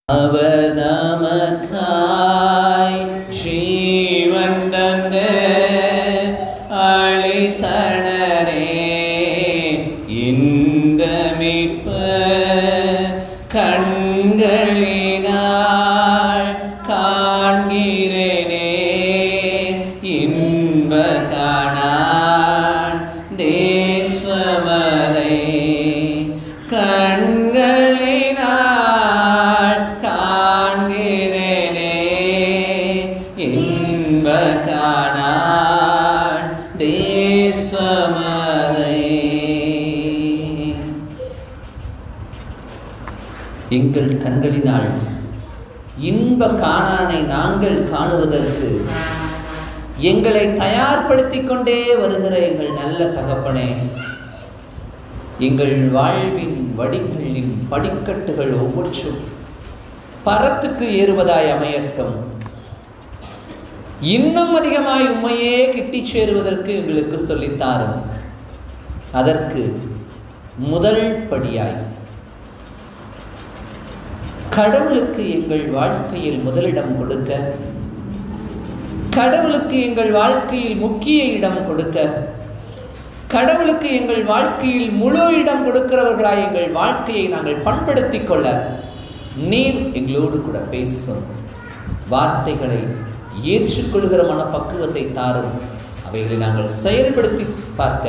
அவர் நமக்காய் ஜீவன் தந்து அளித்தனரே. இந்த மீட்பு கண்களினால் காண்கிறேனே, இன்ப காணான் தேசமதை கண்களினால் காண்கிறேனே, இன்ப காணான் தேசமதை. எங்கள் கண்களினால் இன்ப காணானை நாங்கள் காணுவதற்கு எங்களை தயார்படுத்திக் கொண்டே வருகிற எங்கள் நல்ல தகப்பனே, எங்கள் வாழ்வின் வடிகளின் படிக்கட்டுகள் ஒவ்வொன்றும் பரத்துக்கு ஏறுவதாய் அமையட்டும். இன்னும் அதிகமாய் உண்மையே கிட்டி சேருவதற்கு எங்களுக்கு சொல்லித்தாரும். அதற்கு முதல் படியாய் கடவுளுக்கு எங்கள் வாழ்க்கையில் முதலிடம் கொடுக்க, கடவுளுக்கு எங்கள் வாழ்க்கையில் முக்கிய இடம் கொடுக்க, கடவுளுக்கு எங்கள் வாழ்க்கையில் முழு இடம் கொடுக்கிறவர்களாய் எங்கள் வாழ்க்கையை நாங்கள் பண்படுத்திக் கொள்ள நீர் எங்களோடு கூட பேசும் வார்த்தைகளை ஏற்றுக்கொள்கிற மனப்பக்குவத்தை தாரும். அவைகளை நாங்கள் செயல்படுத்தி பார்க்க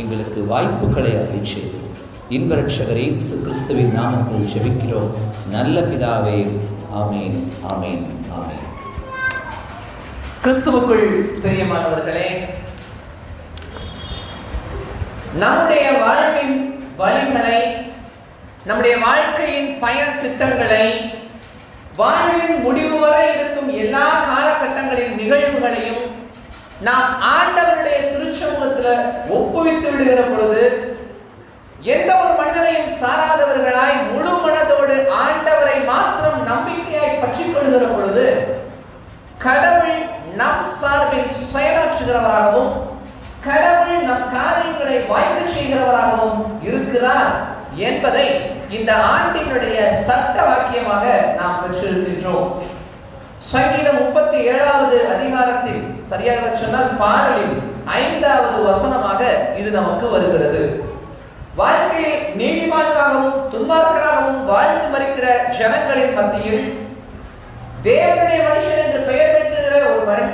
எங்களுக்கு வாய்ப்புகளை அருளி செய்து இன்ப ரட்சகர் இயேசு கிறிஸ்துவின் நாமத்தில் ஜெபிக்கிறோம் நல்ல பிதாவே. ஆமேன், ஆமேன், ஆமேன். கிறிஸ்துவுக்குள் பிரியமானவர்களே, நம்முடைய வாழ்வின் வழிகளை, நம்முடைய வாழ்க்கையின் பயன் திட்டங்களை, வாழ்வின் முடிவு வரை இருக்கும் எல்லா காலகட்டங்களின் நிகழ்வுகளையும் நாம் ஆண்டவருடைய திருச்சமூகத்தில் ஒப்புவித்து விடுகிற பொழுது, எந்த ஒரு மனிதனையும் சாராதவர்களாய் முழு மனதோடு ஆண்டவரை மாத்திரம் நம்பிக்கையாய் பற்றிக் கொள்கிற பொழுது, கடவுள் நம் சார்பில் செயலாற்றுகிறவராகவும் கடவுள் நம் காரியங்களை வாய்க்க செய்கிறவராகவும் இருக்கிறார் என்பதை இந்த ஆண்டினுடைய சட்ட வாக்கியமாக நாம் பெற்றிருக்கின்றோம். சங்கீதம் 37வது அதிகாரத்தில், சரியாக சொன்னால் பாடலின் 5வது வசனமாக இது நமக்கு வருகிறது. வாழ்க்கையில் நீதிமான்களாகவும் துன்மார்க்கராகவும் வாழ்ந்து மரிக்கிற ஜனங்களின் மத்தியில் தேவனுடைய மனுஷன் என்று பெயர் பெற்றுகிற ஒருவன்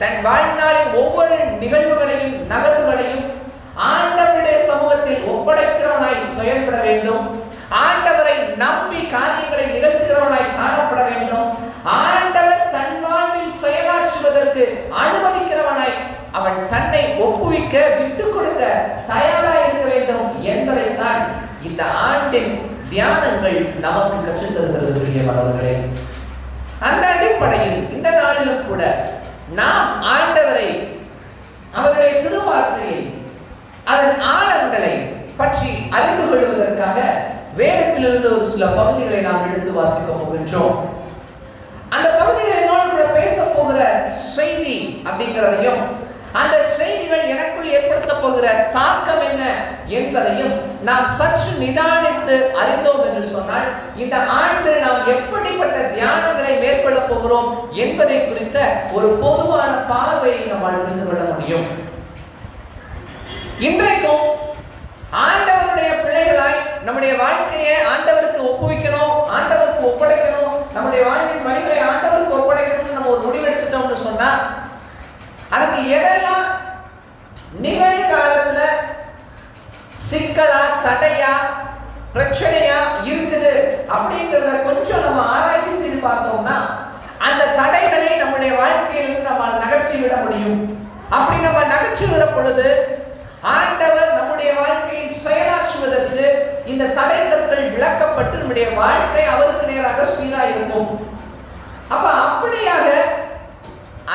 தன் வாழ்நாளின் ஒவ்வொரு நிகழ்வுகளையும் நகர்வுகளையும் ஆண்டவருடைய சமூகத்தில் ஒப்படைக்கிறவனாய் செயல்பட வேண்டும். ஆண்டவரை நம்பி காரியங்களை நிகழ்த்துகிறவனாய் காணப்பட வேண்டும். ஆண்டவர் தன் வாழ்வில் செயலாற்றுவதற்கு அனுமதிக்கிறவனாய் அவன் தன்னை ஒப்புவிக்க விட்டுக் கொடுக்க தயாராக இருக்க வேண்டும் என்பதைத்தான் இந்த ஆண்டின் தியானங்கள் நமக்கு கற்றுத் தருகிறது. பிரியமானவர்களே, அந்த அடிப்படையில் இந்த நாளிலும் கூட நாம் ஆண்டவரை, அவருடைய திருவார்த்தையை, அதன் ஆழங்களை பற்றி அறிந்து கொள்வதற்காக வேதத்திலிருந்து ஒரு சில பகுதிகளை நாம் எடுத்து வாசிக்க போகின்றோம். அந்த பகுதிகளோடு கூட பேச போகிற செய்தி அப்படிங்கிறதையும், அந்த செய்திகள் எனக்குள் ஏற்படுத்த போகிற தாக்கம் என்ன என்பதையும் நாம் சற்று நிதானித்து அறிந்தோம் என்று சொன்னால், இந்த ஆண்டு நாம் எப்படிப்பட்ட தியானங்களை மேற்கொள்ள போகிறோம் என்பதை குறித்த ஒரு பொதுவான பார்வையை நம்மால் அறிந்து கொள்ள முடியும். இன்றைக்கும் ஆண்டவருடைய பிள்ளைகளாய் நம்முடைய வாழ்க்கையை ஆண்டவருக்கு ஒப்புவிக்கணும், ஆண்டவருக்கு ஒப்படைக்கணும், நம்முடைய வாழ்வின் வழிகளை ஆண்டவருக்கு ஒப்படைக்கணும்னு நம்ம ஒரு முடிவெடுத்துட்டோம்னு சொன்னா, அதுக்கு எதெல்லாம் நிகழ்காலத்துல சிக்கலா, தடையா, பிரச்சனையா இருக்குது அப்படிங்கிறத கொஞ்சம் நம்ம ஆராய்ச்சி செய்து பார்த்தோம்னா, அந்த தடைகளை நம்முடைய வாழ்க்கையில் நம்ம நகர்ச்சி விட முடியும். அப்படி நம்ம நகர்ச்சி விட பொழுது ஆண்டவர் நம்முடைய வாழ்க்கையில் செயலாற்றுவதற்கு இந்த தடைக்கற்கள் விளக்கப்பட்டு நம்முடைய வாழ்க்கை அவருக்கு நேராக சீராயிருக்கும். அப்ப அப்படியாக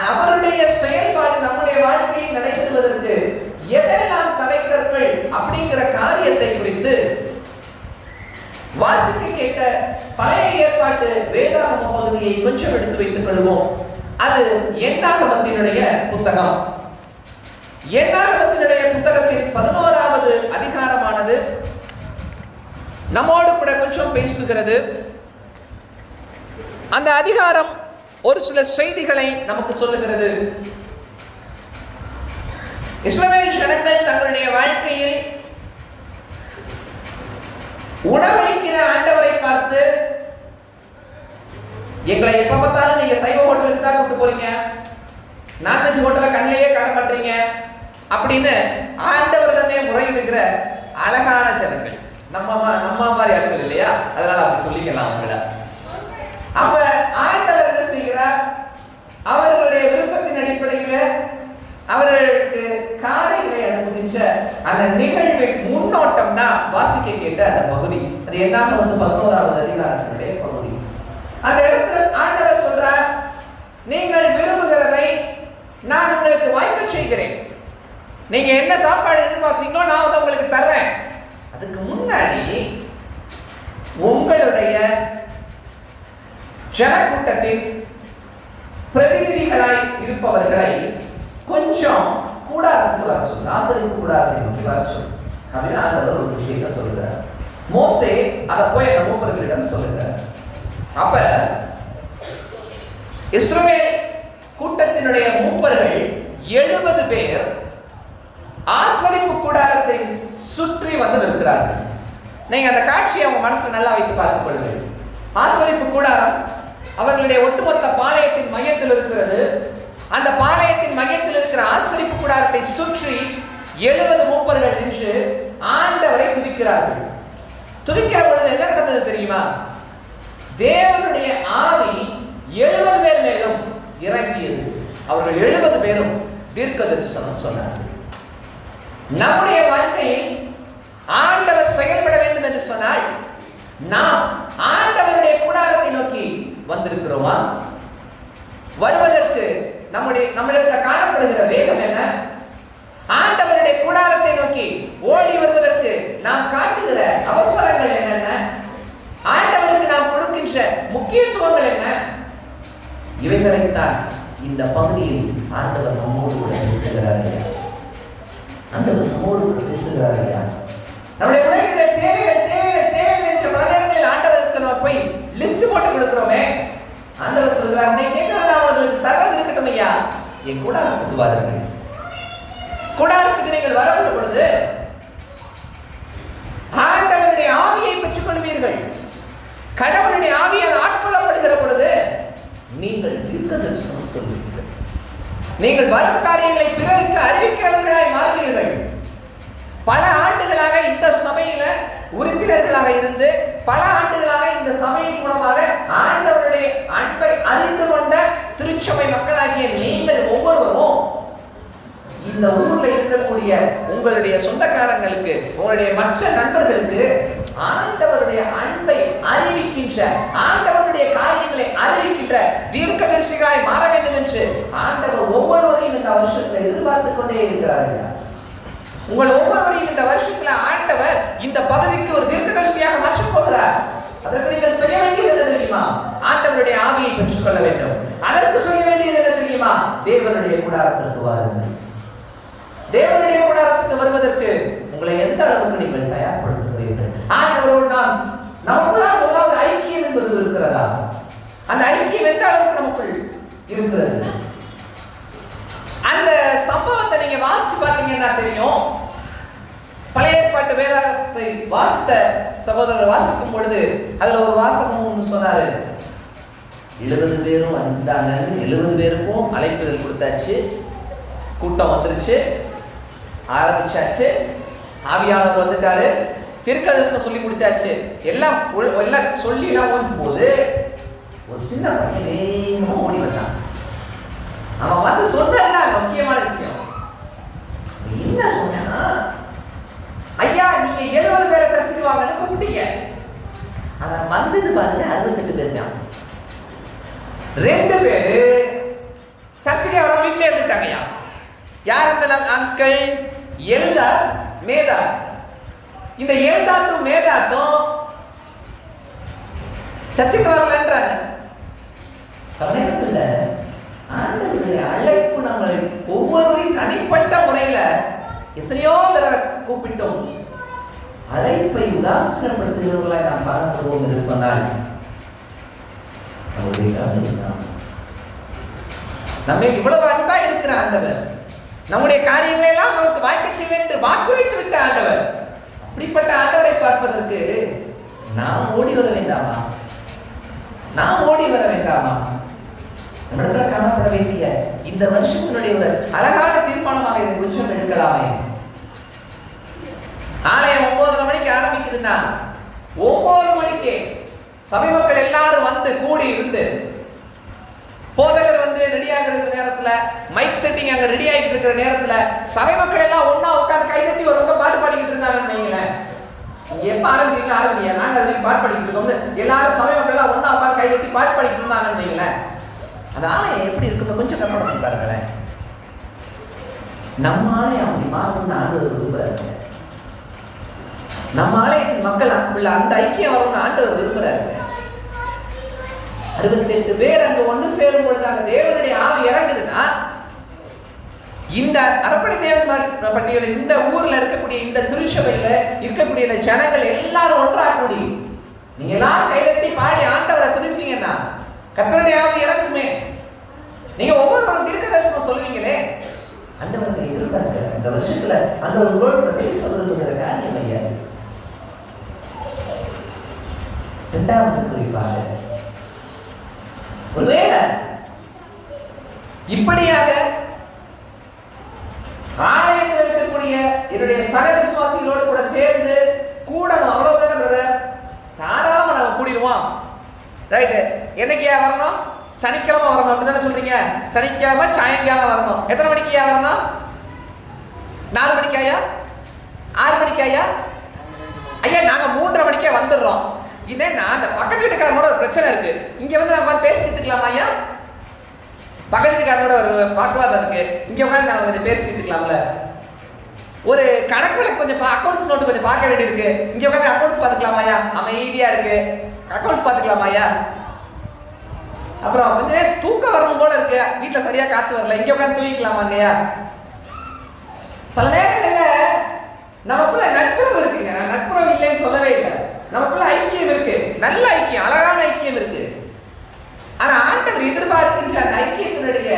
அவருடைய செயல்பாடு நம்முடைய வாழ்க்கையில் நடைபெறுவதற்கு எதெல்லாம் தடைக்கற்கள் அப்படிங்கிற காரியத்தை குறித்து வாசிக்க கேட்ட பழைய ஏற்பாட்டு வேதாகம பகுதியை கொஞ்சம் எடுத்து வைத்துக் கொள்வோம். அது எண்ணாகமத்தினுடைய புத்தகம். எண்ணாகமத்தினுடைய புத்தகத்தில் 11வது அதிகாரமானது நம்மோடு கூட கொஞ்சம் பேசுகிறது. அந்த அதிகாரம் ஒரு சில செய்திகளை நமக்கு சொல்லுகிறது. இஸ்ரவேல் ஜனங்கள் தங்களுடைய வாழ்க்கையில் உணவளிக்கிற ஆண்டவரை பார்த்து, எங்களை எப்ப பார்த்தாலும் நீங்க சைவ ஹோட்டலுக்கு தான் கூட்டு போறீங்க, நான்வெஜ் ஹோட்டல கண்ணிலேயே காட்ட மாட்டீங்க அப்படின்னு ஆண்டவரிடமே முறையிடுகிற அழகான ஜனங்கள். நம்ம மாதிரி ஆட்கள் இல்லையா, அதனால அப்படி சொல்லிக்கலாம் அவங்கள. அப்ப ஆண்டவர் என்ன செய்கிறார்? அவர்களுடைய விருப்பத்தின் அடிப்படையில் அவர்களுக்கு காலைகளை அனுமதிச்ச அந்த நிகழ்வின் முன்னோட்டம் தான் வாசிக்க கேட்ட அந்த பகுதி. அது என்னாக 11வது அதிகாரத்தினுடைய பகுதி. அந்த இடத்துல ஆண்டவர் சொல்றார், நீங்கள் விரும்புகிறதை நான் உங்களுக்கு வாய்க்க செய்கிறேன். நீங்க என்ன சாப்பாடு எதிர்பார்க்கிறீங்களோ நான் வந்து உங்களுக்கு தர்றேன். அதுக்கு முன்னாடி உங்களுடைய ஜனக்கூட்டத்தின் பிரதிநிதிகளாய் இருப்பவர்களை கொஞ்சம் கூடாரத்துக்கு வர சொல்லு, ஆசரிப்பு கூடாரத்தை நோக்கி வர சொல்லு அப்படின்னு ஆண்டவர் ஒரு விஷயத்தை சொல்கிறார். மோசே அதை போய் அந்த மூப்பர்களிடம் சொல்லுகிறார். அப்ப இஸ்ரவேல் கூட்டத்தினுடைய மூப்பர்கள் 70 பேர் ஆசரிப்பு கூடாரத்தை சுற்றி வந்து நிற்கிறார்கள். நீங்க அந்த காட்சியை அவங்க மனசுல நல்லா வைத்து பார்த்துக் கொள்ளுங்கள். ஆசரிப்பு கூடாரம் அவர்களுடைய ஒட்டுமொத்த பாளையத்தின் மையத்தில் இருக்கிறது. அந்த பாளையத்தின் மையத்தில் இருக்கிற ஆசரிப்பு கூடாரத்தை சுற்றி 70 மூப்பர்கள் நின்று ஆண்டவரை துதிக்கிறார்கள். துதிக்கிற பொழுது என்ன நடந்தது தெரியுமா? தேவனுடைய ஆவி 70 பேர் மேலும் இறங்கியது. அவர்கள் 70 பேரும் தீர்க்க தரிசனம் சொன்னார்கள். நம்முடைய வாழ்க்கையில் ஆண்டவர் செயல்பட வேண்டும் என்று சொன்னால் நாம் ஆண்டவருடைய கூடாரத்தை நோக்கி வந்திருக்கிறோமா? வருவதற்கு நம்மிடத்தில் காணப்படுகிற வேகம் என்ன? ஆண்டவருடைய கூடாரத்தை நோக்கி ஓடி வருவதற்கு நாம் காட்டுகிற அவசரங்கள் என்னென்ன? ஆண்டவருக்கு நாம் கொடுக்கின்ற முக்கியத்துவங்கள் என்ன? இவைகளைத்தான் இந்த பகுதியில் ஆண்டவர் நம்மோடு கூட பேசுகிறார். ஆண்டவர் நம்மோடு கூட பேசுகிறார். நம்முடைய உலகினுடைய தேவைகள் என்ற பல நேரங்களில் ஆண்டவருக்கு நம்ம போய் லிஸ்ட் போட்டு கொடுக்கிறோமே. ஆண்டவர் சொல்றார், நீ கேட்கிறதா அவர்களுக்கு தரது இருக்கட்டும் ஐயா, என் கூடாரத்துக்கு வாருங்கள். கூடாரத்துக்கு நீங்கள் வரப்படும் பொழுது ஆண்டவருடைய ஆவியை பெற்றுக் கொள்வீர்கள். கடவுளுடைய ஆவியால் ஆட்கொள்ளப்படுகிற பொழுது நீங்கள் தீர்க்க தரிசனம் சொல்வீர்கள். நீங்கள் வரும் காரியங்களை பிறருக்கு அறிவிக்கிறவர்களாய் மாறுவீர்கள். பல ஆண்டுகளாக இந்த சபையில உறுப்பினர்களாக இருந்து பல ஆண்டுகளாக இந்த சபையின் மூலமாக ஆண்டவருடைய அன்பை அறிந்து கொண்ட திருச்சபை மக்களாகிய நீங்கள் ஒவ்வொருவரும் இந்த ஊர்ல இருக்கக்கூடிய உங்களுடைய சொந்தக்காரங்களுக்கு, உங்களுடைய மற்ற நண்பர்களுக்கு ஆண்டவருடைய அன்பை அறிவிக்கின்ற, ஆண்டவருடைய காரியங்களை அறிவிக்கின்ற தீர்க்கதரிசிகளாய் மாற வேண்டும் என்று ஆண்டவர் ஒவ்வொருவரையும் இந்த வருஷத்துல எதிர்பார்த்து கொண்டே இருக்கிறார்கள். உங்கள் ஒவ்வொருவரையும் இந்த வருஷத்துல ஆண்டவர் இந்த பகுதிக்கு ஒரு தீர்க்கதரிசியாக மாற்றப் போகிறார். அதற்கு நீங்கள் செய்ய வேண்டியது என்ன தெரியுமா? ஆண்டவருடைய ஆவியை பெற்றுக் கொள்ள வேண்டும். அதற்கு செய்ய வேண்டியது என்ன தெரியுமா? தேவனுடைய கூடாரத்திற்கு வாருங்கள். தேவனுடைய கூடாரத்துக்கு வருவதற்கு உங்களை எந்த அளவுக்கு நீங்கள் தயார்படுத்துகிறீர்கள்? ஆண்டவரோடு நமக்குள்ளால் முதலாவது ஐக்கியம் என்பது இருக்கிறதா? அந்த ஐக்கியம் எந்த அளவுக்கு நமக்குள் இருக்கிறது? அந்த சம்பவத்தை நீங்க வாசித்து பார்த்தீங்கன்னா தெரியும். பழைய ஏற்பாட்டு வேதாகத்தை வாசித்த சகோதரர் வாசிக்கும் பொழுது அதுல ஒரு வாசகம் ஒன்று சொன்னாரு. 70 பேரும் வந்தாங்க. 70 பேருக்கும் அழைப்புதல் கொடுத்தாச்சு. கூட்டம் வந்துருச்சு, ஆரம்பிச்சாச்சு. ஆவியானவர் வந்துட்டாரு, தீர்க்கதரிசனம் சொல்லி முடிச்சாச்சு. எல்லாம் சொல்லி போது ஒரு சின்ன பையன் வேகமா ஓடி வந்தான். அவன் வந்து சொன்ன முக்கியமான விஷயம் என்ன சொன்னா, ஐயா நீங்க 70 பேரை சர்ச்சுக்கு வாங்கன்னு கூப்பிட்டீங்க. அவன் வந்தது பாருங்க 68 பேர் தான். 2 பேரு சர்ச்சுக்கு அவன் வீட்டிலே இருந்துட்டாங்கய்யா. யார் அந்த ஆட்கள்? Eldad, Medad. இந்த எல்தாத்தும் மேதாத்தும் சர்ச்சுக்கு வரலன்றாங்க. கவனிக்கல, ஆண்டவருடைய அழைப்பு நம்மளை ஒவ்வொருவரையும் தனிப்பட்ட முறையில எத்தனையோ தடவை கூப்பிட்டோம். அழைப்பை உதாசீனப்படுத்துகிறவர்களாய் நாம் காணப்படுவோம் என்று சொன்னால் நம்ம இவ்வளவு அன்பா இருக்கிற ஆண்டவர், நம்முடைய காரியங்களை எல்லாம் நமக்கு வாய்க்க செய்வேன் என்று வாக்குரைத்து விட்ட ஆண்டவர், அப்படிப்பட்ட ஆண்டவரை பார்ப்பதற்கு நாம் ஓடி வர வேண்டாமா? நாம் ஓடி வர வேண்டாமா? நம்மிடத்துல காணப்பட வேண்டிய இந்த வருஷத்தினுடைய ஒரு அழகான தீர்மானமாக இதை கொஞ்சம் எடுக்கலாமே. ஆலயம் 9:30 மணிக்கு ஆரம்பிக்குதுன்னா 9 மணிக்கு சபை மக்கள் எல்லாரும் வந்து கூடி இருந்து, போதகர் வந்து ரெடியாக இருக்கிற நேரத்துல, மைக் செட்டிங் அங்க ரெடி ஆகிட்டு இருக்கிற நேரத்துல சபை மக்கள் எல்லாம் ஒன்னா உட்கார்ந்து கைதட்டி ஒரு பாட்டு பாடிக்கிட்டு இருந்தாங்கன்னு வைங்களேன். எப்ப ஆரம்பிக்கிறீங்களா ஆரம்பிங்க, நாங்க அதுக்கு பாட்டு பாடிக்கிட்டு இருக்கோம், எல்லாரும் சபை மக்கள் எல்லாம் ஒன்னா உட்கார்ந்து கைதட்டி பாட்டு பாடிக்கிட்டு இருந்தாங்கன்னு வைங்களேன். அந்த ஆலயம் எப்படி இருக்குன்னு கொஞ்சம் கற்பனை பண்ணி பாருங்களேன். நம்ம ஆலயம் அப்படி மாறணும்னு ஆண்டவர் விரும்புறாரு. நம்ம ஆலயத்தின் மக்கள் உள்ள அந்த ஐக்கியம் வரும்னு ஆண்டவர் விரும்புறாரு. 68 பேர் அங்க ஒன்று சேரும் பொழுது அங்க தேவனுடைய ஆவி இறங்குதுன்னா, இந்த அறப்படை தேவன் பட்டியல இந்த ஊர்ல இருக்கக்கூடிய இந்த திருச்சபையில இருக்கக்கூடிய இந்த ஜனங்கள் எல்லாரும் ஒன்றாக கூடி நீங்க எல்லாரும் கைதட்டி பாடி ஆண்டவரை துதிச்சீங்கன்னா கர்த்தருடைய ஆவி இறங்குமே. நீங்க ஒவ்வொருவரும் தீர்க்க தரிசனம் சொல்லுவீங்களே, ஆண்டவரை எதிர்பார்க்கிற இந்த வருஷத்துல அந்த உங்களோட பேசுவதற்கு காரியம் ஐயா. இரண்டாவது குறிப்பாக, ஒருவேளை இப்படியாக ஆலயத்தில் இருக்கக்கூடிய என்னுடைய சக விசுவாசிகளோடு கூட சேர்ந்து கூட அவ்வளவுதான் தாராளமா நம்ம கூடிடுவோம். ரைட்டு, என்னைக்கு வரணும்? சனிக்கிழமை வரணும் அப்படிதானே சொல்றீங்க? சனிக்கிழமை சாயங்காலம் வரணும். எத்தனை மணிக்கு வரணும்? 4 மணிக்காயா? 6 மணிக்காயா? ஐயா நாங்க 3:30 மணிக்கே வந்துடுறோம். இதேன்னா அந்த பக்கத்து வீட்டுக்காரனோட ஒரு பிரச்சனை இருக்கு, இங்க வந்து நம்ம பேசிட்டுக்கலாமா ஐயா? பக்கத்து வீட்டுக்காரனோட ஒரு வாக்குவாதம் இருக்கு, இங்க உட்காந்து நம்ம கொஞ்சம் பேசிட்டுக்கலாம்ல. ஒரு கணக்குல கொஞ்சம் அக்கௌண்ட்ஸ் நோட்டு கொஞ்சம் பார்க்க வேண்டி இருக்கு, இங்க உட்காந்து அக்கௌண்ட்ஸ் பார்த்துக்கலாமா ஐயா? அமைதியா இருக்கு, அக்கௌண்ட்ஸ் பார்த்துக்கலாமா ஐயா? அப்புறம் கொஞ்சம் தூக்கம் வரணும் போல இருக்கு, வீட்டுல சரியா காத்து வரல, இங்க உட்காந்து தூங்கிக்கலாமாங்கய்யா? பல நேரங்கள்ல நமக்குள்ள நட்புறவு இருக்குங்க, நான் நட்புறவு இல்லைன்னு சொல்லவே இல்லை. நமக்குள்ள ஐக்கியம் இருக்கு, நல்ல ஐக்கியம், அழகான ஐக்கியம் இருக்கு. ஆனா ஆண்டவர் எதிர்பார்க்கின்ற அந்த ஐக்கியத்தினுடைய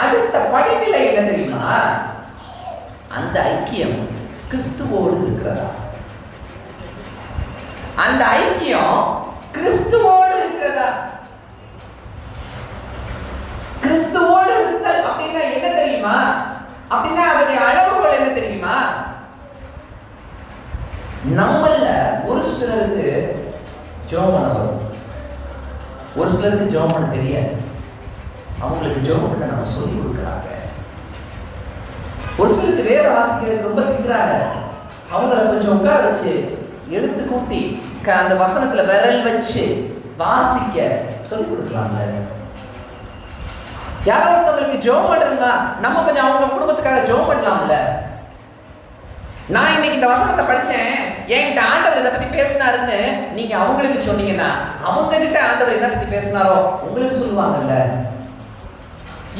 அடுத்த படிநிலை என்ன தெரியுமா? அந்த ஐக்கியம் கிறிஸ்துவோடு இருக்கிறதா? அந்த ஐக்கியம் கிறிஸ்துவோடு இருக்கிறதா? கிறிஸ்துவோடு இருத்தல் அப்படின்னா என்ன தெரியுமா? அப்படின்னா அதனுடைய அளவுகள் என்ன தெரியுமா? நம்மள ஒரு சிலருக்கு ஜெபம் பண்ண வரும், ஒரு சிலருக்கு ஜெபம் பண்ண தெரியாது. அவங்களுக்கு ஜெபம் பண்ண நம்ம சொல்லி கொடுக்குறாங்க. ஒரு சிலருக்கு வேற வாசிக்கிறது ரொம்ப திட்டுறாங்க, அவங்கள கொஞ்சம் உட்கார வச்சு எழுத்து கூட்டி அந்த வசனத்துல விரல் வச்சு வாசிக்க சொல்லி கொடுக்கலாம்ல. யாரோ ஒருத்தவங்களுக்கு ஜெபம் பண்றா, நம்ம கொஞ்சம் அவங்க குடும்பத்துக்காக ஜெபம் பண்ணலாம்ல. நான் இன்னைக்கு இந்த வசனத்தை படிச்சேன், என்கிட்ட ஆண்டவர் இதை பத்தி பேசினாருன்னு நீங்க அவங்களுக்கு சொன்னீங்கன்னா, அவங்க கிட்ட ஆண்டவர் என்ன பத்தி பேசினாரோ உங்களுக்கு சொல்லுவாங்கல்ல.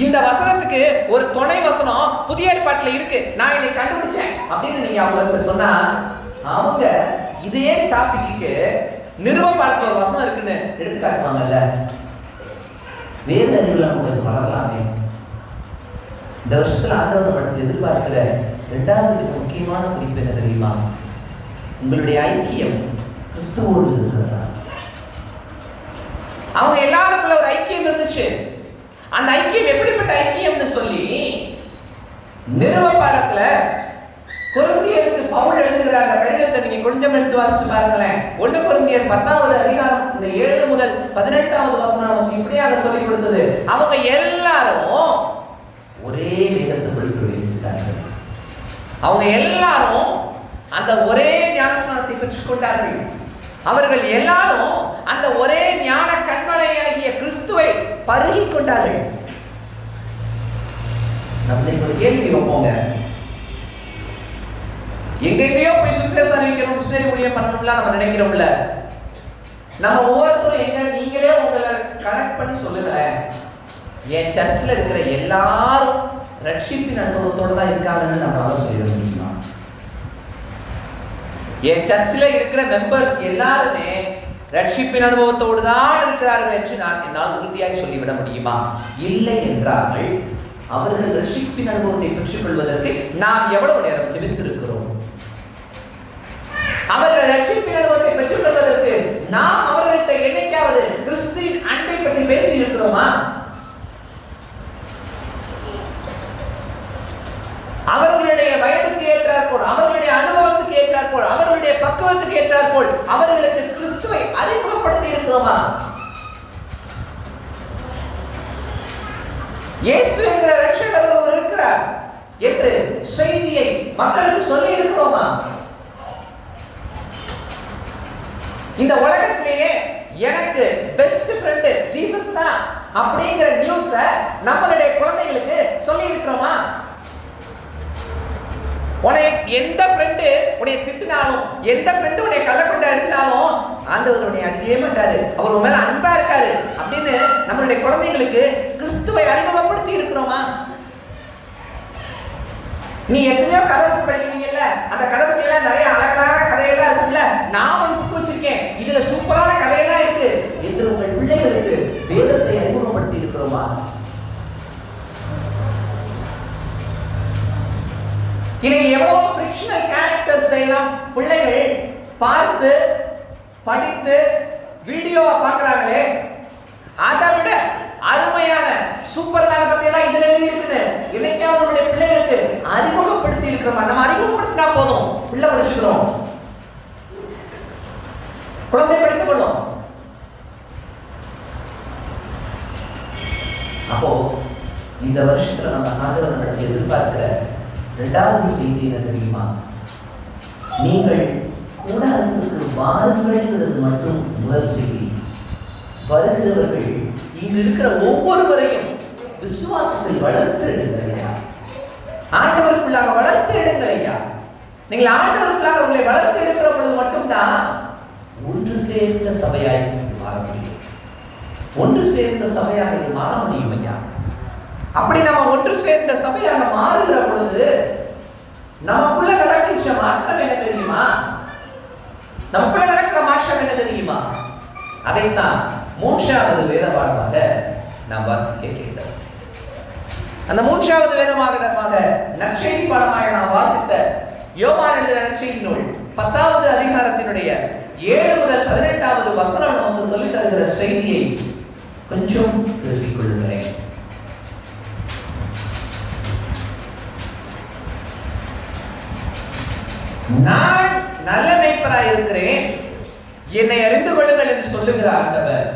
இந்த வசனத்துக்கு ஒரு துணை வசனம் புதிய ஏற்பாட்டுல இருக்கு, நான் இன்னைக்கு கண்டுபிடிச்சேன் அப்படின்னு நீங்க அவங்களுக்கு சொன்னா, அவங்க இதே டாபிக்கு நிறுவப்பாட்டுல ஒரு வசனம் இருக்குன்னு எடுத்து காட்டுவாங்கல்ல. வேத அறிவுல உங்களுக்கு வளரலாமே. இந்த வருஷத்துல ஆண்டவர் படத்தில் எதிர்பார்க்கிற இரண்டாவது மிக முக்கியமான குறிப்பு என்ன தெரியுமா? உங்களுடைய ஐக்கியம் கிறிஸ்துவோடு இருக்கிறதா? அவங்க எல்லாருக்குள்ள ஒரு ஐக்கியம் இருந்துச்சு. அந்த ஐக்கியம் எப்படிப்பட்ட ஐக்கியம்னு சொல்லி நிறுவப்பாடத்துல கொரிந்தியருக்கு பவுல் எழுதுகிற அந்த கடிதத்தை நீங்க கொஞ்சம் எடுத்து வாசிச்சு பாருங்களேன். 1 கொரிந்தியர் 10வது அதிகாரம் இந்த 7 முதல் 18வது வசனம் நமக்கு இப்படியாக சொல்லிக் கொடுத்தது. அவங்க எல்லாரும் ஒரே வேதத்துக்குள் பிரவேசித்தார்கள். அவங்க எல்லாரும் அந்த ஒரே ஞானஸ்நானத்தை பெற்றுக் கொண்டார்கள். அவர்கள் எல்லாரும் அந்த ஒரே ஞான கண்மலையாகிய கிறிஸ்துவை பருகி கொண்டார்கள். நம்ம ஒரு கேள்வி வைப்போங்க, எங்கெங்கயோ போய் சுவிசேஷம் அறிவிக்கணும், மிஷனரி ஊழியம் பண்ணணும்ல நம்ம நினைக்கிறோம்ல. நம்ம ஒவ்வொருத்தரும் எங்க நீங்களே உங்களை கனெக்ட் பண்ணி சொல்லுங்களேன். என் சர்ச்சில் இருக்கிற எல்லாரும் ரட்சிப்பின் அனுபவத்தோடு தான் இருக்காங்கன்னு நம்மளால சொல்லிட முடியுமா? என் சர்ச்சில் இருக்கிற மெம்பர்ஸ் எல்லாருமே ரட்சிப்பின் அனுபவத்தோடு தான் இருக்கிறார்கள் என்று என்னால் உறுதியாய் சொல்லிவிட முடியுமா? இல்லை என்றால் அவர்கள் ரட்சிப்பின் அனுபவத்தை பெற்றுக் கொள்வதற்கு நாம் எவ்வளவு நேரம் ஜெபித்திருக்கிறோம்? அவர்கள் ரட்சிப்பின் அனுபவத்தை பெற்றுக் கொள்வதற்கு நாம் அவர்கள்ட்ட என்னைக்காவது கிறிஸ்துவின் அன்பை பற்றி பேசி இருக்கிறோமா? அவர்களுடைய வயதுக்கு ஏற்றாற்போல், அவர்களுடைய அனுபவத்துக்கு ஏற்றாற்போல், அவர்களுடைய பக்குவத்துக்கு ஏற்றாற்போல் அவர்களுக்கு கிறிஸ்துவை அறிமுகப்படுத்தி இருக்கிறோமா? இயேசு என்கிற ரட்சகர் ஒருவர் இருக்கிறார் என்று செய்தியை மக்களுக்கு சொல்லி இருக்கிறோமா? இந்த உலகத்திலேயே எனக்கு பெஸ்ட் ஃப்ரெண்ட் ஜீசஸ் தான் அப்படிங்கிற நியூஸ நம்மளுடைய குழந்தைகளுக்கு சொல்லி இருக்கிறோமா? உன்னை எந்த ஃப்ரெண்டு உன்னை திட்டினாலும், எந்த ஃப்ரெண்டு உன்னை கள்ளக்கொண்டு அடிச்சாலும் ஆண்டவர் உன்னை அடிக்கவே மாட்டாரு, அவர் உன் மேல அன்பா இருக்காரு அப்படின்னு நம்மளுடைய குழந்தைங்களுக்கு கிறிஸ்துவை அறிமுகப்படுத்தி இருக்கிறோமா? நீ எத்தனையோ கதை படிக்கிறீங்கல்ல, அந்த கதைக்குள்ள நிறைய அழகான கதையெல்லாம் இருக்குல்ல, நான் ஒரு புக் வச்சிருக்கேன், இதுல சூப்பரான கதையெல்லாம் இருக்கு என்று உங்கள் பிள்ளைகளுக்கு வேதத்தை அறிமுகப்படுத்தி இருக்கிறோமா? இன்னைக்கு எவ்வளவு ஃபிக்ஷனல் கேரக்டர்ஸ் எல்லாம் பிள்ளைகள் பார்த்து படித்து வீடியோவை பார்க்கறாங்களே, அதை விட அருமையான சூப்பர்மேனை பத்தி எல்லாம் இதுல எழுதி இருக்குது. என்னைக்காவது நம்முடைய பிள்ளைகளுக்கு அறிமுகப்படுத்தி இருக்கிறோமா? நம்ம அறிமுகப்படுத்தினா போதும், பிள்ளை படிச்சுக்கிறோம், குழந்தை படித்துக் கொள்ளும். அப்போ இந்த வருஷத்துல நம்ம ஆண்டவர் நம்மிடத்தில் எதிர்பார்க்கிற இரண்டாவது செய்தி என்ன தெரியுமா? நீங்கள் கூடாரத்திற்கு வாருங்கள் மட்டும் முதல் செய்தி. வருகிறவர்கள் இங்கு இருக்கிற ஒவ்வொருவரையும் விசுவாசத்தில் வளர்த்து எடுங்கள் ஐயா, ஆண்டவருக்குள்ளாக வளர்த்து எடுங்கள் ஐயா. நீங்கள் ஆண்டவருக்குள்ளாக உங்களை வளர்த்து எடுக்கிற பொழுது மட்டும்தான் ஒன்று சேர்ந்த சபையாய் இது மாற முடியும். ஒன்று சேர்ந்த சபையாக இது மாற முடியும் ஐயா. அப்படி நம்ம ஒன்று சேர்ந்த சபையாக மாறுகிற பொழுது நமக்குள்ள நடக்கின்ற மாற்றம் என்ன தெரியுமா? நமக்குள்ள நடக்கிற மாற்றம் என்ன தெரியுமா? அதைத்தான் 3வது வேத பாடமாக நாம் வாசிக்க கேட்டோம். அந்த 3வது வேத பாடமாக நற்செய்தி பாடமாக நாம் வாசித்த யோவான் எழுதின நற்செய்தி நூல் 10வது அதிகாரத்தினுடைய 7 முதல் 18வது வசனம் நமக்கு சொல்லித் தருகிற செய்தியை கொஞ்சம் திருப்பிக் கொள்கிறேன். நான் நல்ல மேய்ப்பராய் இருக்கிறேன், என்னை அறிந்து கொள்ளுங்கள் என்று சொல்லுகிற ஆண்டவர்,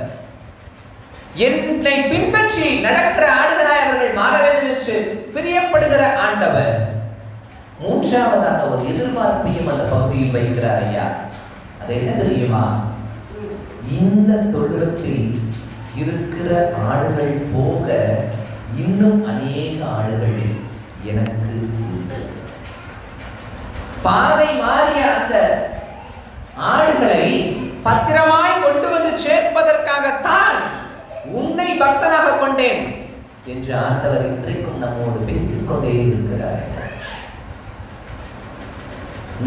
என்னை பின்பற்றி நடக்கிற ஆடுகளாய் அவர்கள் மாற வேண்டும் என்று பிரியப்படுகிற ஆண்டவர் 3வதாக ஒரு எதிர்பார்ப்பையும் அந்த பகுதியில் வைக்கிறார் ஐயா. அது என்ன தெரியுமா? இந்த தொழுவத்தில் இருக்கிற ஆடுகள் போக இன்னும் அநேக ஆடுகள் எனக்கு உண்டு. பாதை மாறிய அந்த ஆடுகளை பத்திரமாய் கொண்டு வந்து சேர்ப்பதற்காகத்தான் உன்னை பக்தனாக கொண்டேன் என்று ஆண்டவர் இன்றைக்கும் நம்மோடு பேசிக்கொண்டே இருக்கிறார்.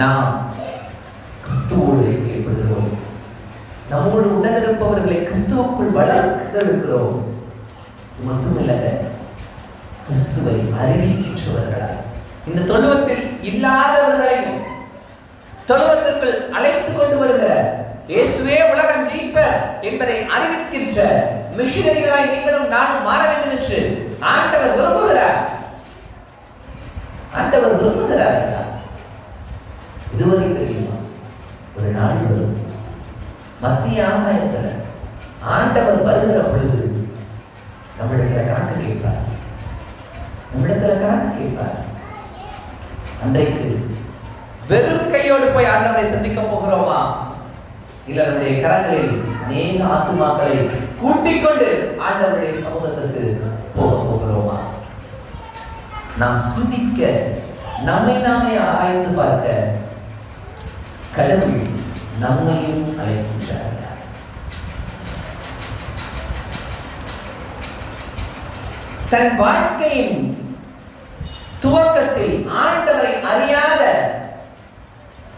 நாம் கிறிஸ்துவோடு ஏற்படுகிறோம், நம்மோடு உடனிருப்பவர்களை கிறிஸ்துவுக்குள் வளர்க்கிறோம். மட்டுமில்ல, கிறிஸ்துவை அறிவிக்கின்றவர்களாய் இந்த தொழுவத்தில் இல்லாதவர்களையும் தொழுவத்திற்குள் அழைத்துக் கொண்டு வருகிற இயேசுவே உலகம் மீட்பர் என்பதை அறிவிக்கின்ற மிஷனரிகளாய் நீங்களும் நானும் மாற வேண்டும் என்று ஆண்டவர் விரும்புகிறார். ஆண்டவர் விரும்புகிறார். இதுவரை தெரியுமா? ஒரு நாள் வரும், மத்திய ஆகாயத்தில் ஆண்டவர் வருகிற பொழுது நம்மிடத்துல கணக்கு கேட்பார். நம்மிடத்துல கணக்கு கேட்பார். அன்றைக்கு வெறும் கையோடு போய் ஆண்டவரை சந்திக்க போகிறோமா, இல்ல நம்முடைய கரங்களில் அநேக ஆத்துமாக்களை கூட்டிக் கொண்டு ஆண்டவருடைய சமூகத்திற்கு போக போகிறோமா? நாம் சிந்திக்க, நம்மை நாமே ஆராய்ந்து பார்க்க கடவுள் நம்மையும் அழைக்கின்றார். தன் வாழ்க்கையின் துவக்கத்தில் ஆண்டவரை அறியாத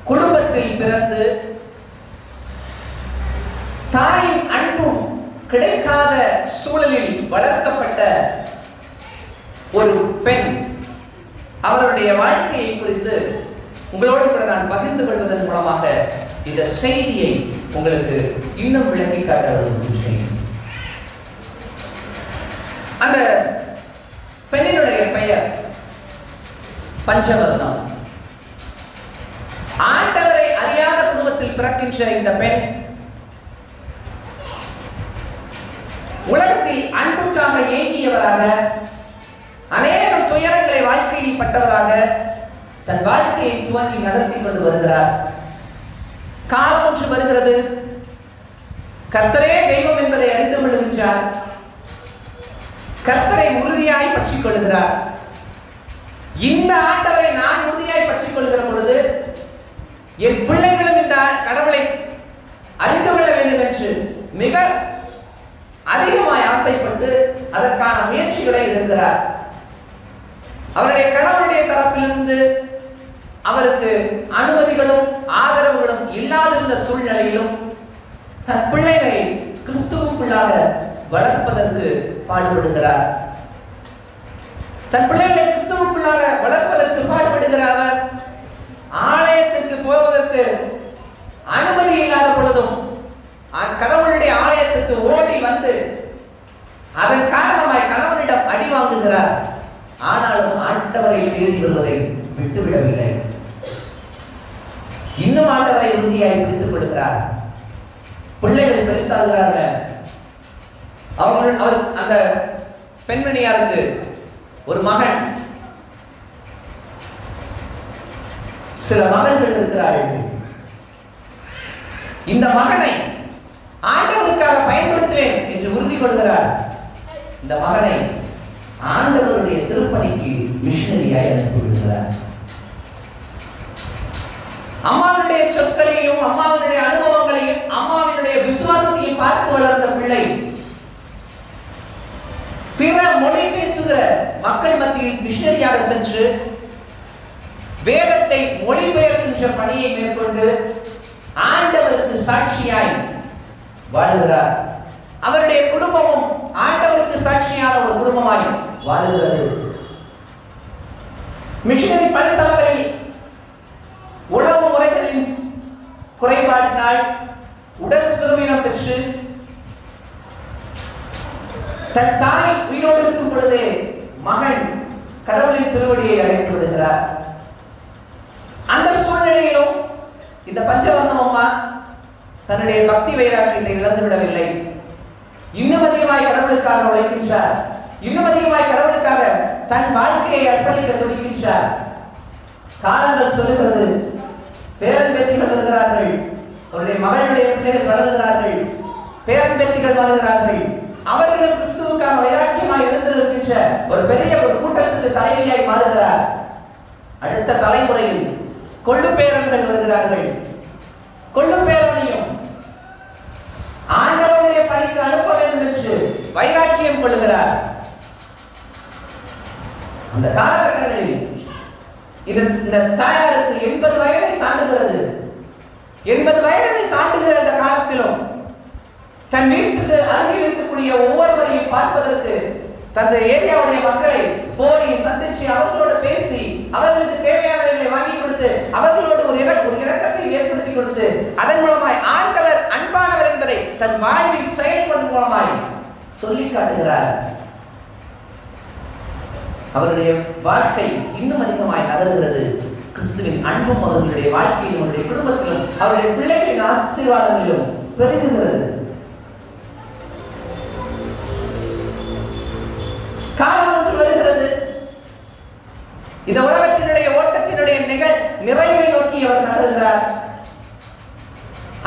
குடும்பத்தில் பிறந்து தாயின் அன்பும் கிடைக்காத சூழலில் வளர்க்கப்பட்ட ஒரு பெண் அவருடைய வாழ்க்கையை குறித்து உங்களோடு கூட நான் பகிர்ந்து கொள்வதன் மூலமாக இந்த செய்தியை உங்களுக்கு இன்னும் விளக்கி காட்ட விரும்புகிறேன். அந்த பெண்ணினுடைய பெயர் பஞ்சவர்ணம். ஆண்டவரை அறியாத குடும்பத்தில் பிறக்கின்ற இந்த பெண் உலகத்தில் அன்புக்காக ஏங்கியவராக, அநேக துயரங்களை வாழ்க்கையில் பட்டவராக தன் வாழ்க்கையை துவங்கி நகர்த்தி கொண்டு வருகிறார். காலம் ஒன்று வருகிறது. கர்த்தரே தெய்வம் என்பதை அறிந்து கொள்கின்றார். கர்த்தரை உறுதியாய் பற்றிக் கொள்கிறார். இந்த ஆண்டவரை நான் உறுதியாய் பற்றிக் கொள்கிற பொழுது என் பிள்ளைகளும் இந்த கடவுளை அறிந்து கொள்ள வேண்டும் என்று மிக அதிகமாய் ஆசைப்பட்டு அதற்கான முயற்சிகளை எடுக்கிறார். அவருடைய கடவுளுடைய தரப்பிலிருந்து அவருக்கு அனுமதிகளும் ஆதரவுகளும் இல்லாதிருந்த சூழ்நிலையிலும் தன் பிள்ளைகளை கிறிஸ்துவுக்குள்ளாக வளர்ப்பதற்கு பாடுபடுகிறார். தன் பிள்ளைகளை கிறிஸ்துவுக்குள்ளாக வளர்ப்பதற்கு பாடுபடுகிற அவர் ஆலயத்திற்கு போவதற்கு அனுமதி இல்லாத பொழுதும் கடவுளுடைய ஆலயத்திற்கு ஓடி வந்து அதன் காரணமாய் கணவனிடம் அடி வாங்குகிறார். ஆனாலும் ஆண்டவரை தேடி வருவதை விட்டுவிடவில்லை. இன்னும் ஆண்டவரை உறுதியாய் பிடித்துக் கொள்கிறார். பிள்ளைகள் பெருசாகிறார்கள். அவர் அந்த பெண்மணியாருக்கு ஒரு மகன், சில மகன்கள் இருக்கிறார்கள். இந்த மகனை ஆண்டவருக்காக பயன்படுத்துவேன் என்று உறுதி கொள்கிறார். இந்த மகனை ஆண்டவருடைய திருப்பணிக்கு மிஷனரியாய் அனுப்பிவிடுகிறார். அம்மாவினுடைய சொற்களையும் அம்மாவினுடைய அனுபவங்களையும் அம்மாவினுடைய விசுவாசத்தையும் பார்த்து வளர்ந்த பிள்ளை பிற மொழி பேசுகிற மக்கள் மத்தியில் மிஷனரியாக சென்று வேதத்தை மொழிபெயர்க்கின்ற பணியை மேற்கொண்டு ஆண்டவருக்கு சாட்சியாய் வாழுகிறார். அவருடைய குடும்பமும் ஆண்டவருக்கு சாட்சியான ஒரு குடும்பமாய் வாழுகிறது. மிஷனரி பணித்தளங்களில் உணவு முறைகளின் குறைபாட்டினால் உடல் சிறுமீனம் பெற்று தன் தாய் உயிரோடு இருக்கும் பொழுதே மகன் கடவுளின் திருவடியை அடைந்து விடுகிறார். அந்த சூழ்நிலையிலும் இந்த பஞ்சவர்ணம் அம்மா தன்னுடைய பக்தி வைராக்கியத்தை இழந்து விடவில்லை. இன்னும் அதிகமாய் கடவுளுக்காக உழைக்கின்றார். இன்னும் அதிகமாய் கடவுளுக்காக தன் வாழ்க்கையை அர்ப்பணிக்க துடிக்கின்றார். காலங்கள் சொல்லுகிறது, பேரன் பேத்திகள் வருகிறார்கள், அவருடைய மகளுடைய பிள்ளைகள் வளர்கிறார்கள், பேரன் பேத்திகள் வருகிறார்கள். அவர்களும் கிறிஸ்துவுக்காக வைராக்கியமாய் எழுந்திருக்கின்ற ஒரு பெரிய ஒரு கூட்டத்துக்கு தலைவியாய் மாறுகிறார். அடுத்த தலைமுறையில் கொள்ளு பேரன்கள் வருகிறார்கள். கொள்ளு பேரனையும் ஆண்டவருடைய பணிக்கு அனுப்ப வேண்டும் என்று வைராக்கியம் கொள்ளுகிறார். அந்த காலகட்டங்களில் இந்த தாயாருக்கு 80 வயதை தாண்டுகிறது. 80 வயதை தாண்டுகிற அந்த காலத்திலும் தன் வீட்டுக்கு அருகில் இருக்கக்கூடிய ஒவ்வொருவரையும் பார்ப்பதற்கு தந்த ஏரியாவுடைய மக்களை போய் சந்திச்சு அவர்களோடு பேசி அவர்களுக்கு தேவையானவர்களை வாங்கி கொடுத்து அவர்களோடு ஒரு இணக்கத்தை ஏற்படுத்தி கொடுத்து அதன் மூலமாய் ஆண்டவர் அன்பானவர் என்பதை தன் வாழ்வில் செயல்படும் மூலமாய் சொல்லி காட்டுகிறார். அவருடைய வாழ்க்கை இன்னும் அதிகமாய் நகர்கிறது. கிறிஸ்துவின் அன்பும் அவர்களுடைய வாழ்க்கையிலும் அவருடைய குடும்பத்திலும் அவருடைய பிள்ளைகளின் ஆசீர்வாதங்களிலும் பெருகுகிறது. காலம் ஒன்று வருகிறது. இந்த உலகத்தினுடைய ஓட்டத்தினுடைய நிறைவை நோக்கி அவர் நகர்கிறார்.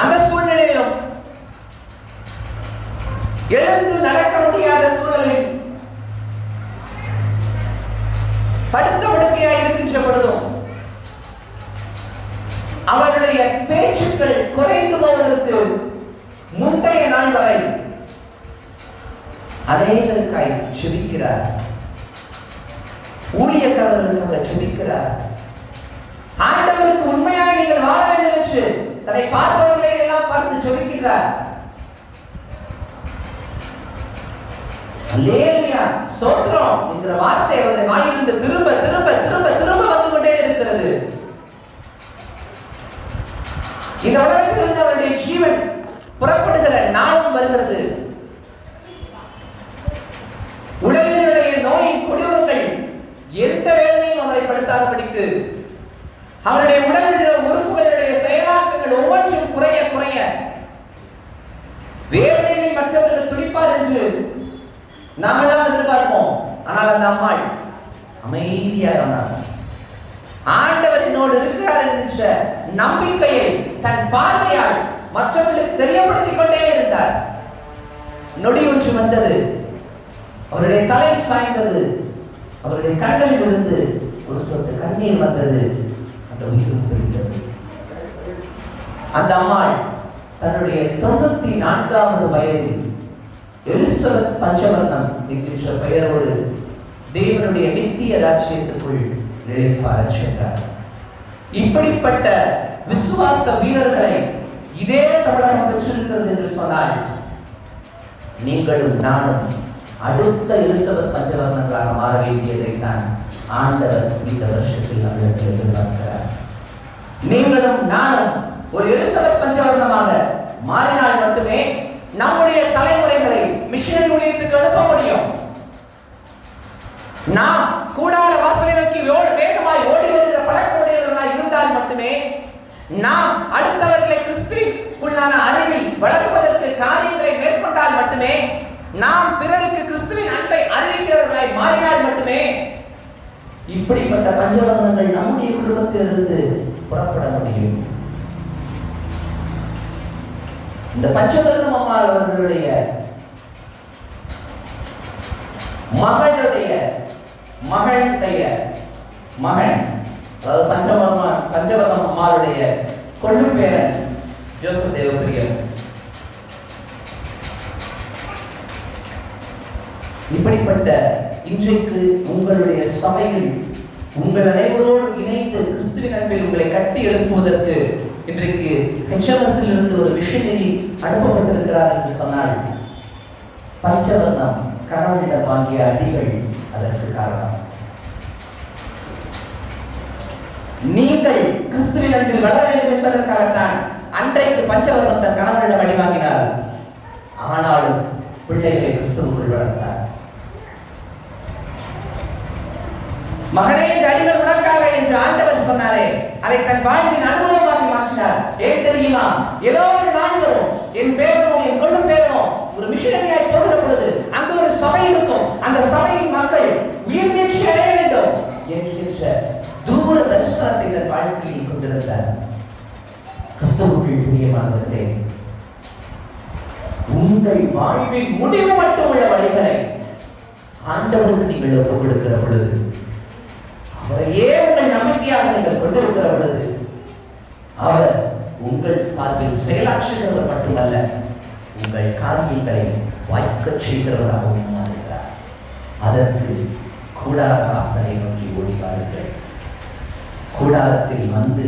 அந்த சூழ்நிலையிலும் எழுந்து நடக்க முடியாத சூழலில் படுத்த படுக்கையாய் இருக்கின்ற பொழுதும் அவருடைய பேச்சுக்கள் குறைந்து போவதற்கு முந்தைய நாள் வரை அநேகருக்காய் ஜெபிக்கிறார். ஊழியக்காரர்களுக்காக ஜெபிக்கிறார். ஆண்டவருக்கு உண்மையாக நீங்கள் வாழ வேண்டும் என்று தன்னை பார்ப்பவர்களை எல்லாம் பார்த்து ஜெபிக்கிறார். அல்லேலூயா ஸ்தோத்திரம் என்கிற வார்த்தை அவருடைய வாயிலிருந்து திரும்ப திரும்ப திரும்ப திரும்ப வந்து கொண்டே இருக்கிறது. இந்த உலகத்திலிருந்து அவருடைய ஜீவன் புறப்படுகிற நாளும் வருகிறது. உடலினுடைய நோயின் கொடூரங்கள் எந்த வேதனையும் அவரை படுத்தாதபடிக்கு அவருடைய உடலுடைய உறுப்புகளுடைய செயலாக்கங்கள் ஒவ்வொன்றும் குறைய குறைய வேதனையை மற்றவர்கள் துடிப்பார் என்று நாமெல்லாம் எதிர்பார்ப்போம். ஆனால் அந்த அம்மாள் அமைதியாக ஆண்டவர் என்னோடு இருக்கிறார் என்ற நம்பிக்கையை தன் பார்வையால் மற்றவர்களுக்கு தெரியப்படுத்திக் கொண்டே இருந்தார். நொடி ஒன்று வந்தது, அவருடைய தலை சாய்ந்தது, அவருடைய கண்களில் இருந்து ஒரு சொட்டு கண்ணீர் வந்தது, அந்த உயிரும் பிரிந்தது. அந்த அம்மாள் தன்னுடைய 94வது வயதில் எலிசபெத் பஞ்சவர்ணம் என்கின்ற பெயரோடு தேவனுடைய நித்திய ராஜ்யத்துக்குள் நிலைப்பாரச் சென்றார். இப்படிப்பட்ட விசுவாச வீரர்களை இதே தமிழகம் பெற்றிருக்கிறது என்று சொன்னால் நீங்களும் நானும் அடுத்த எலிசபெத் பஞ்சவர்ணங்களாக மாற வேண்டியதை தான் ஆண்டவர் இந்த வருஷத்தில் நம்மளுக்கு எதிர்பார்க்கிறார். நீங்களும் நானும் ஒரு எலிசபெத் பஞ்சவர்ணமாக மாறினால் மட்டுமே நம்முடைய தலைமுறைகளை மிஷனரி ஊழியத்துக்கு அனுப்ப முடியும். நாம் கூடார வாசலை நோக்கி வேகமாய் ஓடி வருகிற பழக்கமுடையவர்களாய் இருந்தால் மட்டுமே, நாம் அடுத்தவர்களை கிறிஸ்துவுக்குள்ளான அறிவில் வளர்ப்பதற்கு காரியங்களை மேற்கொண்டால் மட்டுமே, நாம் பிறருக்கு கிறிஸ்துவின் அன்பை அறிவிக்கிறவர்களாய் மாறினால் மட்டுமே இப்படிப்பட்ட பஞ்சவர்ணங்கள் நம்முடைய குடும்பத்திலிருந்து புறப்பட முடியும். இந்த பஞ்சவர்ணம் அம்மா அவர்களுடைய மகளுடைய மகன், அதாவது பஞ்சவர்ணம் அம்மாவுடைய கொள்ளு பேரன் ஜோசப் தேவபிரியர். இப்படிப்பட்ட இன்றைக்கு உங்களுடைய சபையில் உங்கள் அனைவரோடு இணைந்து கிறிஸ்துவின் அன்பில் உங்களை கட்டி எழுப்புவதற்கு இன்றைக்கு HMSல் இருந்து ஒரு மிஷனரி அனுப்பப்பட்டிருக்கிறார் என்று சொன்னால் பஞ்சவர்ணம் கடவுளிடம் வாங்கிய அடிகள் அதற்கு காரணம். நீங்கள் கிறிஸ்துவின் அன்பில் வளர வேண்டும் என்பதற்காகத்தான் அன்றைக்கு பஞ்சவர்ணம் தன் கணவனிடம் அடி வாங்கினார். ஆனாலும் பிள்ளைகளை கிறிஸ்துவுக்குள் வளர்த்தார். மகனே, இந்த அடிகள் உனக்காக என்று ஆண்டவர் சொன்னாரே, அதை தன் வாழ்வின் அனுபவமாக மாற்றினார். ஏன் தெரியுமா? ஏதோ ஒரு நாள் வரும், என் பேரனோ என் கொள்ளும் பேரனோ ஒரு மிஷனரியாய் போகிற பொழுது அங்கு ஒரு சபை இருக்கும், அந்த சபையின் மக்கள் உயிர் நீட்சி அடைய வேண்டும் என்கின்ற தூர தரிசனத்தை தன் வாழ்க்கையில் கொண்டிருந்தார். கிறிஸ்துவுக்குள் பிரியமானவர்களே, உங்கள் வாழ்வின் முடிவு மட்டும் உள்ள வழிகளை ஆண்டவருக்கு நீங்கள் ஒப்புக் கொடுக்கிற பொழுது, அவரையே உங்கள் நம்பிக்கையாக நீங்கள் கொண்டிருக்கிற பொழுது, அவர் உங்கள் சார்பில் செயலாற்றுகிறவர் மட்டுமல்ல, உங்கள் காரியங்களை வாய்க்கச் செய்கிறவராகவும் மாறுகிறார். அதற்கு கூடார வாசலை நோக்கி ஓடி வாருங்கள். கூடாரத்தில் வந்து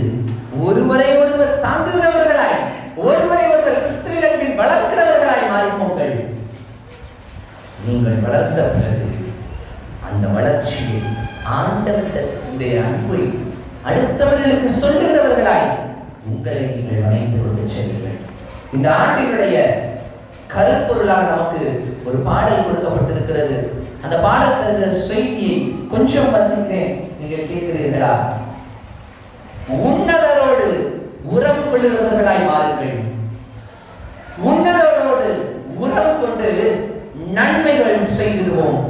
ஒருவரை ஒருவர் தாங்குகிறவர்களாய், ஒருவரை ஒருவர் கிறிஸ்துவின் அன்பில் வளர்க்கிறவர்களாய் மாறிப்போங்கள். நீங்கள் வளர்ந்த பிறகு அந்த வளர்ச்சியை ஆண்டவருடைய அன்பை அடுத்தவர்களுக்கு சொல்லுகிறவர்களாய் உங்களை நீங்கள் வணைந்து கொண்டு செல்லுங்கள். இந்த ஆண்டினுடைய கருப்பொருளாக நமக்கு ஒரு பாடல் கொடுக்கப்பட்டிருக்கிறது. அந்த பாடல் தருகிற செய்தியை கொஞ்சம் வசிக்கிறேன், நீங்கள் கேட்கிறீர்களா? உன்னதரோடு உறவு கொள்ளுகிறவர்களாய் மாறுங்கள். உன்னதரோடு உறவு கொண்டு நன்மைகள் செய்திடுவோம்.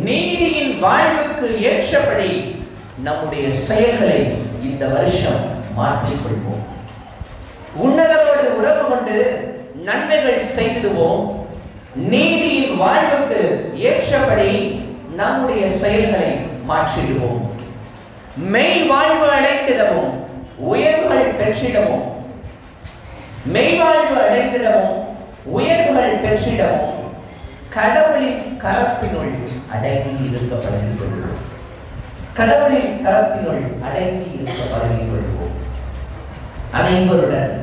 நீதியின் வாழ்வுக்கு ஏற்றபடி நம்முடைய செயல்களை இந்த வருஷம் மாற்றிக்கொள்வோம். உன்னதரோடு உறவு கொண்டு நன்மைகள் செய்திடுவோம். நீதியின் வாழ்வுக்கு ஏற்றபடி நம்முடைய செயல்களை மாற்றிடுவோம். மெய் வாழ்வு அடைந்திடவும் உயர்வுகள் பெற்றிடவும், மெய்வாழ்வு அடைந்திடவும் உயர்வுகள் பெற்றிடவும் கடவுளின் கரத்தினுள் அடங்கி இருக்க பழகிக் கொள்வோம். கடவுளின் கரத்தினுள் அடங்கி இருக்க பழகிக் கொள்வோம். அனைவருடன்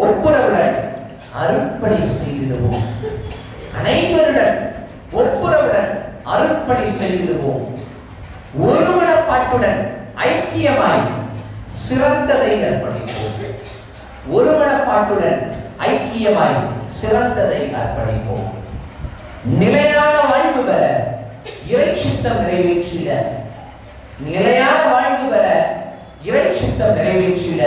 ஒப்புரவுடன் அருட்பணி செய்திடுவோம். அனைவருடன் ஒப்புரவு அர்ப்பணி செய்திடுவோம். ஒருமனப்பாட்டுடன் ஐக்கியமாய் சிறந்ததை அர்ப்பணிப்போம். ஒருமனப்பாட்டுடன் ஐக்கியமாய் சிறந்ததை அர்ப்பணிப்போம். நிலையான வாழ்வு பெற இறை சித்தம் நிறைவேற்றிட, நிலையான வாழ்வு பெற இறை சித்தம் நிறைவேற்றிட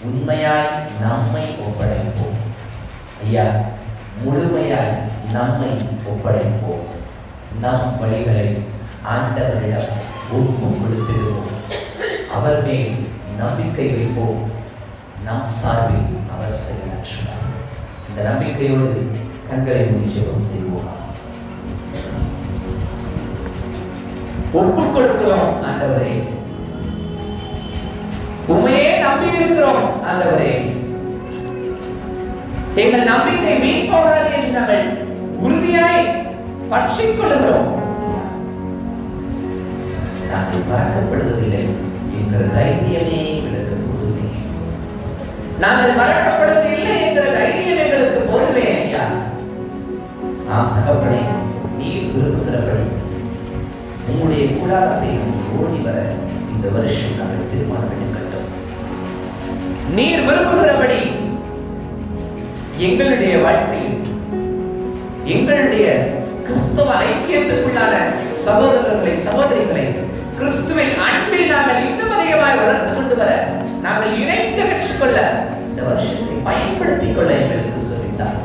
உண்மையாய் நம்மை ஒப்படைப்போம். ஐயா, முழுமையாய் நம்மை ஒப்படைப்போம். நம் வழிகளை ஆண்டவரிடம் ஒப்பு கொடுத்திடுவோம். அவர் மேல் நம்பிக்கை வைப்போம். நம் சார்பில் அவர் செயலாற்றுவார். இந்த நம்பிக்கையோடு கண்களை மூடி ஜெபம் செய்வோம். ஒப்புக் கொடுக்கிறோம் ஆண்டவரே, உண்மையே நம்பி இருக்கிறோம் ஆண்டவரே. எங்கள் நம்பிக்கை வீண் போகாது என்று நாங்கள் உறுதியாய் பற்றிக் கொள்கிறோம். நாங்கள் மறக்கப்படுவதில்லை என்கிற தைரியமே எங்களுக்கு போதுமே. நாங்கள் மறக்கப்படுவதில்லை என்கிற தைரியம் எங்களுக்கு போதுமே. ஐயா, நாம் தகப்பனே, நீர் விரும்புகிறபடி உங்களுடைய கூடாரத்தை ஓடி வர இந்த வருஷம் நாங்கள் தீர்மானம் எடுக்கட்டும். நீர் விரும்புகிறபடி எங்களுடைய வாழ்க்கையில் எங்களுடைய கிறிஸ்துவ ஐக்கியத்துக்குள்ளான சகோதரர்களை சகோதரிகளை கிறிஸ்துவின் அன்பில் நாங்கள் இன்னும் அதிகமாக வளர்த்து கொண்டு வர, நாங்கள் இணைந்து கற்றுக்கொள்ள இந்த வருஷத்தை பயன்படுத்திக் கொள்ள எங்களுக்கு சொல்லித்தார்.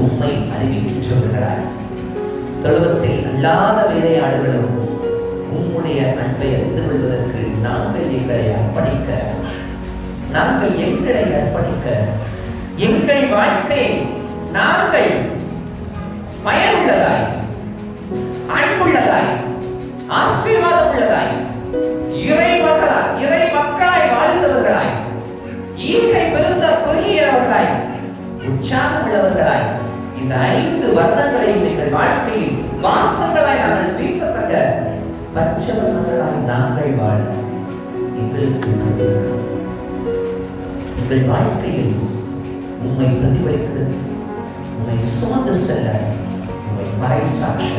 உண்மை அறிவிக்கின்றவர்களாய் தொழுவத்தில் அல்லாத வேலையாடுகளும் உம்முடைய அன்பை அறிந்து கொள்வதற்கு நாங்கள் எங்களை அர்ப்பணிக்க, நாங்கள் எங்களை அர்ப்பணிக்க, எங்கள் வாழ்க்கையை நாங்கள் பயனுள்ளதாய், அன்புள்ளதாய், ஆசீர்வாதம் உள்ளதாய், இறை மக்களாய் வாழ்கிறவர்களாய், ஈகை பெருந்த குறுகியவர்களாய், உற்சாகம் உள்ளவர்களாய், இந்த 5 வர்ணங்களையும் எங்கள் வாழ்க்கையில் வாசங்களாய் நாங்கள் வீசத்தக்க பச்சவர்களாய் நாங்கள் வாழ எங்களுக்கு எங்கள் வாழ்க்கையில் உம்மை பிரதிபலிக்க, உம்மை சுமந்து செல்ல, உம்மை மறைசாட்ச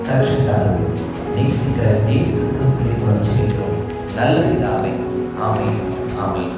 கற்றுத்தாரும் நேசிக்கிற இயேசு கிறிஸ்துவின் மூலம் ஜெபிக்கிறோம் நல்ல பிதாவே. ஆமென், ஆமென்.